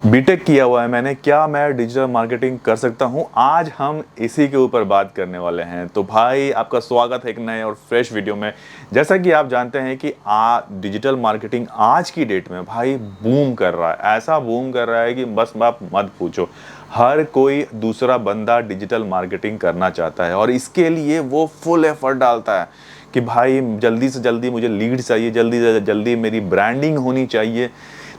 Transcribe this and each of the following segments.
BTech किया हुआ है मैंने, क्या मैं डिजिटल मार्केटिंग कर सकता हूं? आज हम इसी के ऊपर बात करने वाले हैं। तो भाई आपका स्वागत है एक नए और फ्रेश वीडियो में। जैसा कि आप जानते हैं कि डिजिटल मार्केटिंग आज की डेट में भाई बूम कर रहा है, ऐसा बूम कर रहा है कि बस आप मत पूछो। हर कोई दूसरा बंदा डिजिटल मार्केटिंग करना चाहता है और इसके लिए वो फुल एफर्ट डालता है कि भाई जल्दी से जल्दी मुझे लीड चाहिए, जल्दी से जल्दी मेरी ब्रांडिंग होनी चाहिए।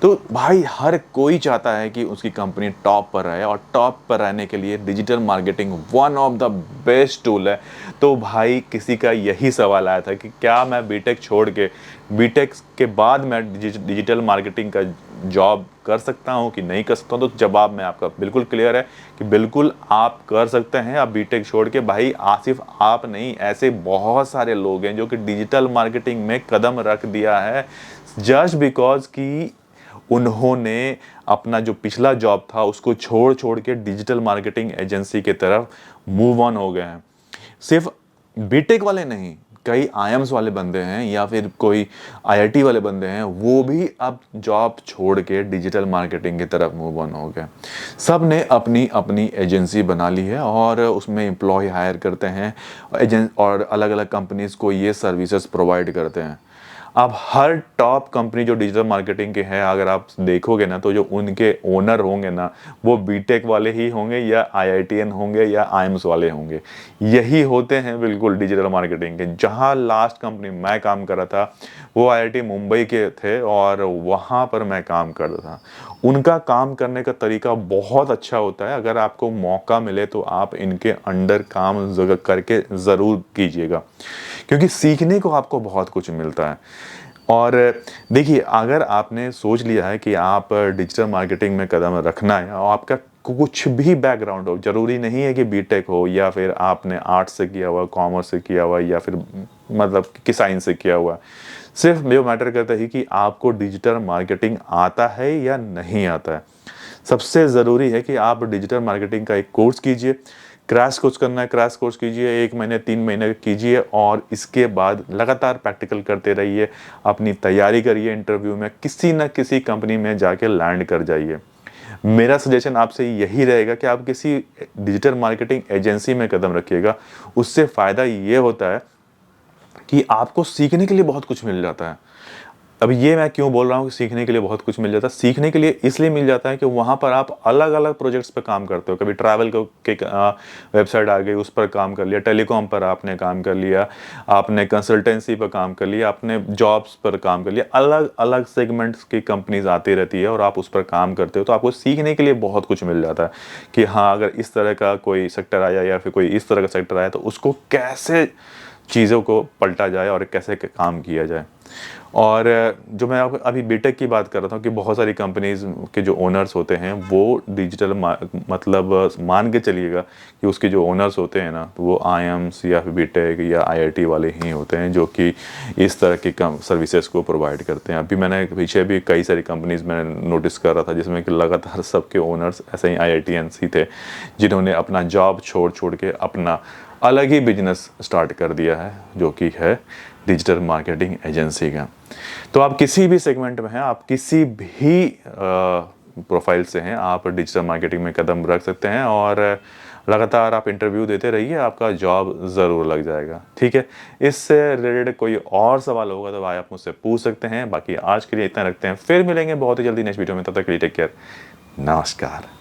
तो भाई हर कोई चाहता है कि उसकी कंपनी टॉप पर रहे और टॉप पर रहने के लिए digital marketing one of the best tool है। तो भाई किसी का यही सवाल आया था कि क्या मैं बीटेक छोड़ के बीटेक के बाद मैं डिजिटल मार्केटिंग का जॉब कर सकता हूं कि नहीं कर सकता हूं। तो जवाब में आपका बिल्कुल क्लियर है कि बिल्कुल आप कर सकते हैं। आप बीटेक छोड़ के भाई सिर्फ आप नहीं, ऐसे बहुत सारे लोग हैं जो कि डिजिटल मार्केटिंग में कदम रख दिया है जस्ट बिकॉज कि उन्होंने अपना जो पिछला जॉब था उसको छोड़ छोड़ के डिजिटल मार्केटिंग एजेंसी की तरफ मूव ऑन हो गए हैं। सिर्फ बीटेक वाले नहीं, कई आईएम्स वाले बंदे हैं या फिर कोई आईआईटी वाले बंदे हैं, वो भी अब जॉब छोड़ के डिजिटल मार्केटिंग की तरफ मूव ऑन हो गए। सब ने अपनी अपनी एजेंसी बना ली है और उसमें एम्प्लॉय हायर करते हैं और अलग अलग कंपनीज को ये सर्विसेज प्रोवाइड करते हैं। अब हर टॉप कंपनी जो डिजिटल मार्केटिंग के हैं, अगर आप देखोगे ना, तो जो उनके ओनर होंगे ना, वो बीटेक वाले ही होंगे या आईआईटीएन होंगे या आईएम्स वाले होंगे। यही होते हैं बिल्कुल डिजिटल मार्केटिंग के। जहां लास्ट कंपनी मैं काम कर रहा था वो आईआईटी मुंबई के थे और वहां पर मैं काम करता था। उनका काम करने का तरीका बहुत अच्छा होता है। अगर आपको मौका मिले तो आप इनके अंडर काम करके ज़रूर कीजिएगा, क्योंकि सीखने को आपको बहुत कुछ मिलता है। और देखिए, अगर आपने सोच लिया है कि आप डिजिटल मार्केटिंग में कदम रखना है और आपका कुछ भी बैकग्राउंड हो, जरूरी नहीं है कि बीटेक हो या फिर आपने आर्ट्स से किया हुआ, कॉमर्स से किया हुआ या फिर मतलब कि साइंस से किया हुआ, सिर्फ जो मैटर करता है कि आपको डिजिटल मार्केटिंग आता है या नहीं आता है। सबसे ज़रूरी है कि आप डिजिटल मार्केटिंग का एक कोर्स कीजिए। क्रैश कोर्स करना है, क्रैश कोर्स कीजिए, 1 महीने 3 महीने कीजिए और इसके बाद लगातार प्रैक्टिकल करते रहिए। अपनी तैयारी करिए, इंटरव्यू में किसी न किसी कंपनी में जाके लैंड कर जाइए। मेरा सजेशन आपसे यही रहेगा कि आप किसी डिजिटल मार्केटिंग एजेंसी में कदम रखिएगा। उससे फ़ायदा ये होता है कि आपको सीखने के लिए बहुत कुछ मिल जाता है। अब ये मैं क्यों बोल रहा हूँ कि सीखने के लिए बहुत कुछ मिल जाता है? सीखने के लिए इसलिए मिल जाता है कि वहाँ पर आप अलग-अलग प्रोजेक्ट्स पे काम करते हो। कभी ट्रैवल के वेबसाइट आ गई, उस पर काम कर लिया, टेलीकॉम पर आपने काम कर लिया, आपने कंसल्टेंसी पर काम कर लिया, आपने जॉब्स पर काम कर लिया। अलग-अलग सेगमेंट्स की कंपनीज आती रहती है और आप उस पर काम करते हो, तो आपको सीखने के लिए बहुत कुछ मिल जाता है कि हाँ, अगर इस तरह का कोई सेक्टर आया या फिर कोई इस तरह का सेक्टर आया तो उसको कैसे चीज़ों को पलटा जाए और कैसे काम किया जाए। और जो मैं आपको अभी बीटेक की बात कर रहा था कि बहुत सारी कंपनीज़ के जो ओनर्स होते हैं वो डिजिटल मतलब मान के चलिएगा कि उसके जो ओनर्स होते हैं ना, तो वो आईएम्स या फिर बीटेक या आईआईटी वाले ही होते हैं जो कि इस तरह की सर्विसेज को प्रोवाइड करते हैं। अभी मैंने पीछे भी कई सारी कंपनीज़ मैंने नोटिस कर रहा था जिसमें कि लगातार सबके ओनर्स ऐसे ही आईआईटीएंस ही थे, जिन्होंने अपना जॉब छोड़ छोड़ के अपना अलग ही बिजनेस स्टार्ट कर दिया है, जो कि है डिजिटल मार्केटिंग एजेंसी का। तो आप किसी भी सेगमेंट में हैं, आप किसी भी प्रोफाइल से हैं, आप डिजिटल मार्केटिंग में कदम रख सकते हैं और लगातार आप इंटरव्यू देते रहिए, आपका जॉब ज़रूर लग जाएगा। ठीक है? इससे रिलेटेड कोई और सवाल होगा तो भाई आप मुझसे पूछ सकते हैं। बाकी आज के लिए इतना रखते हैं, फिर मिलेंगे बहुत ही जल्दी नेक्स्ट वीडियो में। तब तक के लिए टेक केयर, नमस्कार।